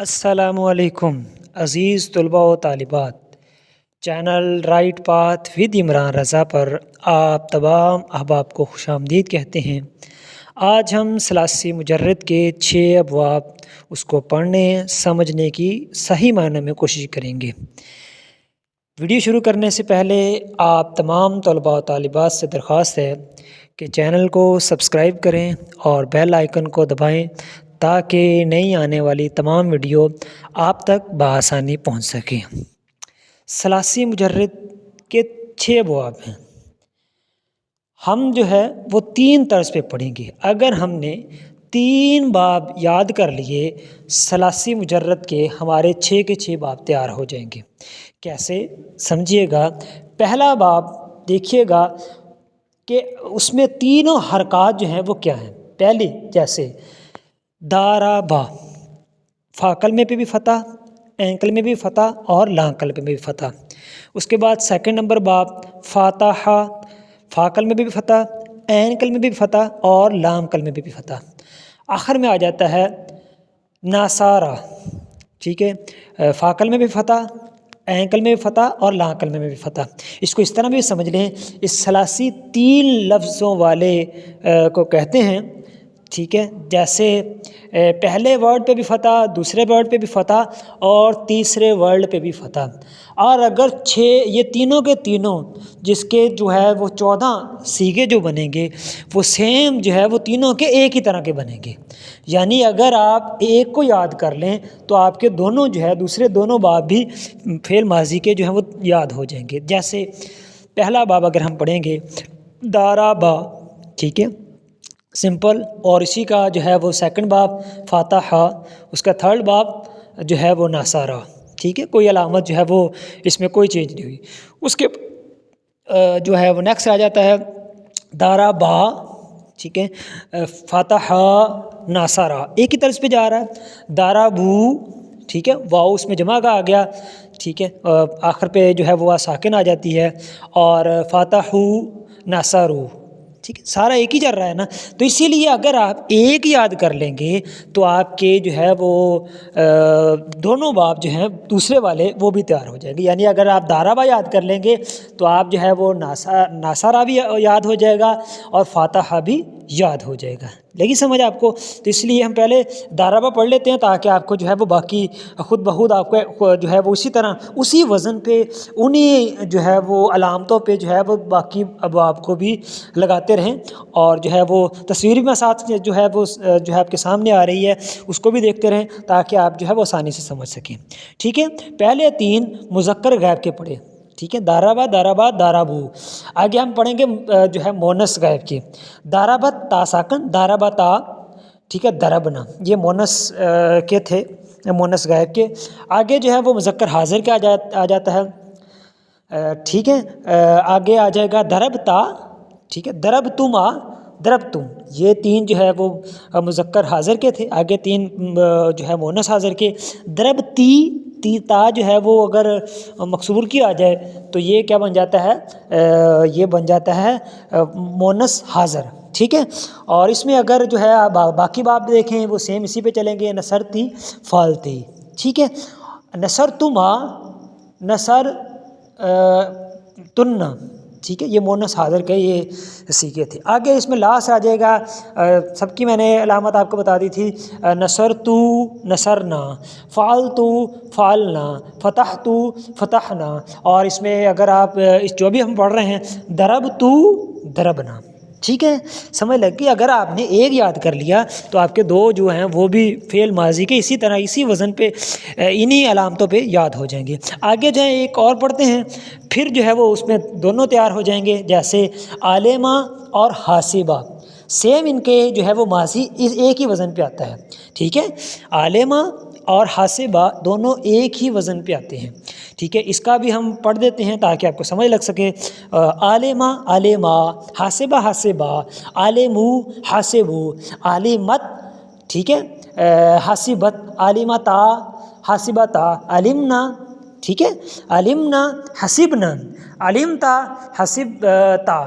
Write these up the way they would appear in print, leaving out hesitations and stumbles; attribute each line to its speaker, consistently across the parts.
Speaker 1: السلام علیکم عزیز طلباء و طالبات، channel right path with Imran Raza پر آپ تمام احباب کو خوش آمدید کہتے ہیں۔ آج ہم ثلاثی مجرد کے 6 ابواب اس کو پڑھنے سمجھنے کی صحیح معنی میں کوشش کریں گے۔ ویڈیو شروع کرنے سے پہلے آپ تمام طلباء و طالبات سے درخواست ہے کہ چینل کو سبسکرائب کریں اور بیل آئیکن کو دبائیں تاکہ نئی آنے والی تمام ویڈیو آپ تک بآسانی پہنچ سکیں۔ ثلاثی مجرد کے 6 ابواب ہیں، ہم وہ 3 طرز پہ پڑھیں گے۔ اگر ہم نے 3 باب یاد کر لیے ثلاثی مجرد کے، ہمارے 6 کے 6 باب تیار ہو جائیں گے۔ کیسے سمجھیے گا؟ پہلا باب دیکھیے گا کہ اس میں تینوں حرکات وہ کیا ہیں۔ پہلی جیسے دارابا، فا کلمے پہ بھی فتح، عین کلمے بھی فتح اور لام کلمے پہ بھی فتح۔ اس کے بعد سیکنڈ نمبر باب فاتح، فا کلمے پہ بھی فتح، عین کلمے پہ بھی فتح اور لام کلمے پہ بھی فتح۔ آخر میں آ جاتا ہے ناسارا، ٹھیک ہے، فا کلمے پہ فتح، عین کلمے میں فتح اور لام کلمے میں بھی فتح۔ اس کو اس طرح بھی سمجھ لیں، اس ثلاثی 3 لفظوں والے کو کہتے ہیں، ٹھیک ہے۔ جیسے پہلے ورڈ پہ بھی فتح، دوسرے ورڈ پہ بھی فتح اور تیسرے ورڈ پہ بھی فتح۔ اور اگر یہ تینوں کے تینوں جس کے وہ 14 سیغے جو بنیں گے وہ سیم وہ تینوں کے ایک ہی طرح کے بنیں گے۔ یعنی اگر آپ ایک کو یاد کر لیں تو آپ کے دونوں دوسرے دونوں باب بھی فعل ماضی کے وہ یاد ہو جائیں گے۔ جیسے پہلا باب اگر ہم پڑھیں گے دارابا، ٹھیک ہے، سمپل، اور اسی کا وہ سیکنڈ باب فاتح، اس کا تھرڈ باب وہ ناسارا، ٹھیک ہے۔ کوئی علامت وہ اس میں کوئی چینج نہیں ہوئی۔ اس کے وہ نیکسٹ آ جاتا ہے دارابا، ٹھیک ہے، فاتح ناسارا، ایک ہی طرز پہ جا رہا ہے۔ دارابو، ٹھیک ہے، واؤ اس میں جمع کا آ گیا، ٹھیک ہے، آخر پہ وہ ساکن آ جاتی ہے، اور فاتح ناسارو، ٹھیک ہے، سارا ایک ہی چل رہا ہے نا۔ تو اسی لیے اگر آپ ایک یاد کر لیں گے تو آپ کے وہ دونوں باب دوسرے والے وہ بھی تیار ہو جائیں گے۔ یعنی اگر آپ دارابا یاد کر لیں گے تو آپ وہ ناسارا بھی یاد ہو جائے گا اور فاتحہ بھی یاد ہو جائے گا۔ لگی سمجھ آپ کو؟ تو اس لیے ہم پہلے دارابا پڑھ لیتے ہیں تاکہ آپ کو وہ باقی خود بخود آپ کو وہ اسی طرح اسی وزن پہ انہی وہ علامتوں پہ وہ باقی ابواب کو بھی لگاتے رہیں، اور وہ تصویر بھی ساتھ وہ آپ کے سامنے آ رہی ہے اس کو بھی دیکھتے رہیں تاکہ آپ وہ آسانی سے سمجھ سکیں، ٹھیک ہے۔ پہلے 3 مذکر غائب کے پڑھے، ٹھیک ہے، دارابا، دارابا، دارابو۔ آگے ہم پڑھیں گے مونس غائب کے، دارابت تا ساکن، دارابتا، ٹھیک ہے، دربنا، یہ مونس کے تھے، مونس غائب کے۔ آگے وہ مذکر حاضر کے آ جاتا ہے، ٹھیک ہے۔ آگے آ جائے گا دربتا، ٹھیک ہے، درب تما، درب تم، یہ 3 وہ مذکر حاضر کے تھے۔ آگے 3 مونس حاضر کے، درب تی تا وہ اگر مکسور کی آ جائے تو یہ کیا بن جاتا ہے؟ یہ بن جاتا ہے مونس حاضر، ٹھیک ہے۔ اور اس میں اگر باقی باب دیکھیں وہ سیم اسی پہ چلیں گے، نصرتی فالتی، ٹھیک ہے، نصر تما، نصر تن، ٹھیک ہے، یہ مونس حاضر کے یہ سیغے تھے۔ آگے اس میں لاسٹ آ جائے گا، سب کی میں نے علامت آپ کو بتا دی تھی، نصرتو، نصرنا، فعلتو، فعلنا، فتحتو، فتحنا۔ اور اس میں اگر آپ جو بھی ہم پڑھ رہے ہیں دربتو، دربنا، ٹھیک ہے، سمجھ لگ گئی؟ اگر آپ نے ایک یاد کر لیا تو آپ کے 2 ہیں وہ بھی فعل ماضی کے اسی طرح اسی وزن پہ انہی علامتوں پہ یاد ہو جائیں گے۔ آگے ایک اور پڑھتے ہیں، پھر وہ اس میں دونوں تیار ہو جائیں گے، جیسے عالمہ اور حاسبہ، سیم ان کے وہ ماضی ایک ہی وزن پہ آتا ہے، ٹھیک ہے۔ عالمہ اور حاسبہ دونوں ایک ہی وزن پہ آتے ہیں، ٹھیک ہے۔ اس کا بھی ہم پڑھ دیتے ہیں تاکہ آپ کو سمجھ لگ سکے۔ عالمہ، عالمہ، حاسبہ، حاسبہ، عالمو، حاسبو، عالمت، ٹھیک ہے، حاسبت، عالمتا، حاسبتا، علمنا، ٹھیک ہے، علمنا، حسبنا، علمتا، حسبتا،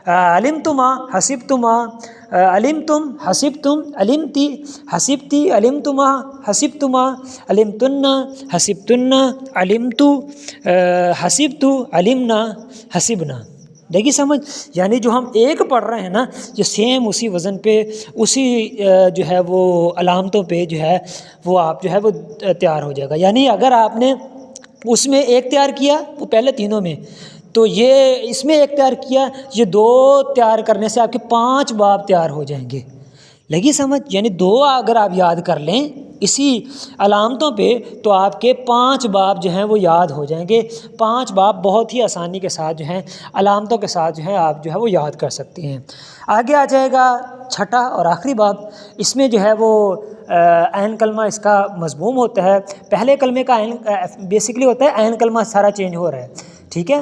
Speaker 1: علمتما حسبتما، علمتم حسبتم، علمتی حسبتی، علمتما حسبتما، علمتن حسبتن، علمتو حسبتو، علمنا حسبنا۔ دیکھیے سمجھ، یعنی جو ہم ایک پڑھ رہے ہیں نا، جو سیم اسی وزن پہ، اسی جو ہے وہ علامتوں پہ جو ہے وہ آپ جو ہے وہ تیار ہو جائے گا۔ یعنی اگر آپ نے اس میں ایک تیار کیا، وہ پہلے تینوں میں، تو یہ اس میں ایک تیار کیا، یہ دو تیار کرنے سے آپ کے 5 باب تیار ہو جائیں گے۔ لگی سمجھ؟ یعنی 2 اگر آپ یاد کر لیں اسی علامتوں پہ تو آپ کے 5 باب جو ہیں وہ یاد ہو جائیں گے۔ 5 باب بہت ہی آسانی کے ساتھ جو ہیں علامتوں کے ساتھ جو ہے آپ جو ہے وہ یاد کر سکتے ہیں۔ آگے آ جائے گا چھٹا اور آخری باب، اس میں جو ہے وہ عین کلمہ اس کا مضموم ہوتا ہے۔ پہلے کلمے کا عین بیسکلی ہوتا ہے عین کلمہ سارا چینج ہو رہا ہے، ٹھیک ہے،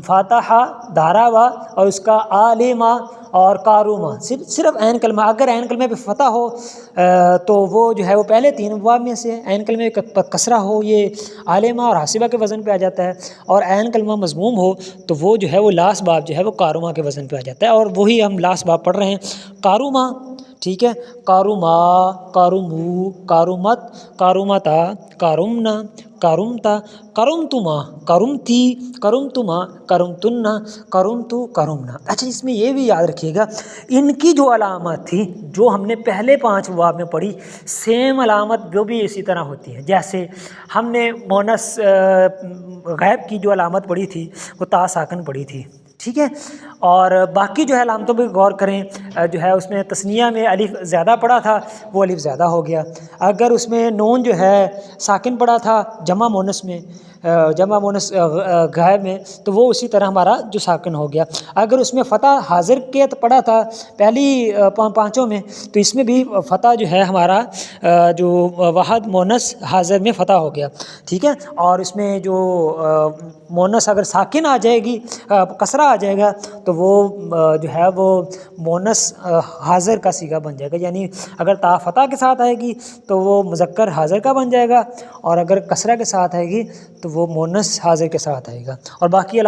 Speaker 1: فاتحہ، دھاراوا اور اس کا عالمہ اور کاروما، صرف عین کلمہ۔ اگر عین کلمے پہ فتح ہو تو وہ جو ہے وہ پہلے 3 باب میں سے، عین کلمے پہ کسرہ ہو یہ عالمہ اور حاسبہ کے وزن پہ آ جاتا ہے، اور عین کلمہ مضموم ہو تو وہ جو ہے وہ لاسٹ باب جو ہے وہ کاروما کے وزن پہ آ جاتا ہے، اور وہی ہم لاسٹ باب پڑھ رہے ہیں، کاروما، ٹھیک ہے، کاروما، کارومو، کارومت، کارومتا، کارومنا، کارومتا، کرمتما، کرمتی، کرمتما، کرمتن، کرمتو، کرمنا۔ اچھا اس میں یہ بھی یاد رکھیے گا، ان کی جو علامت تھی جو ہم نے پہلے 5 باب میں پڑھی، سیم علامت وہ بھی اسی طرح ہوتی ہے۔ جیسے ہم نے مونس غیب کی جو علامت پڑھی تھی وہ تا ساکن پڑھی تھی، ٹھیک ہے، اور باقی جو ہے علامتوں پہ غور کریں، جو ہے اس میں تثنیہ میں الف زیادہ پڑا تھا وہ الف زیادہ ہو گیا، اگر اس میں نون جو ہے ساکن پڑا تھا جمع مونس میں، جمع مونس غائب میں، تو وہ اسی طرح ہمارا جو ساکن ہو گیا۔ اگر اس میں فتح حاضر کے پڑا تھا پہلی 5 میں، تو اس میں بھی فتح جو ہے ہمارا جو واحد مونس حاضر میں فتح ہو گیا، ٹھیک ہے، اور اس میں جو مونس اگر ساکن آ جائے گی، کسرہ آ جائے گا، تو وہ جو ہے وہ مونس حاضر کا صیغہ بن جائے گا، یعنی اگر تا فتح کے ساتھ آئے گی تو وہ مذکر حاضر کا بن جائے گا، اور اگر کسرہ کے ساتھ آئے گی تو وہ مونس حاضر کے ساتھ آئے گا، اور باقی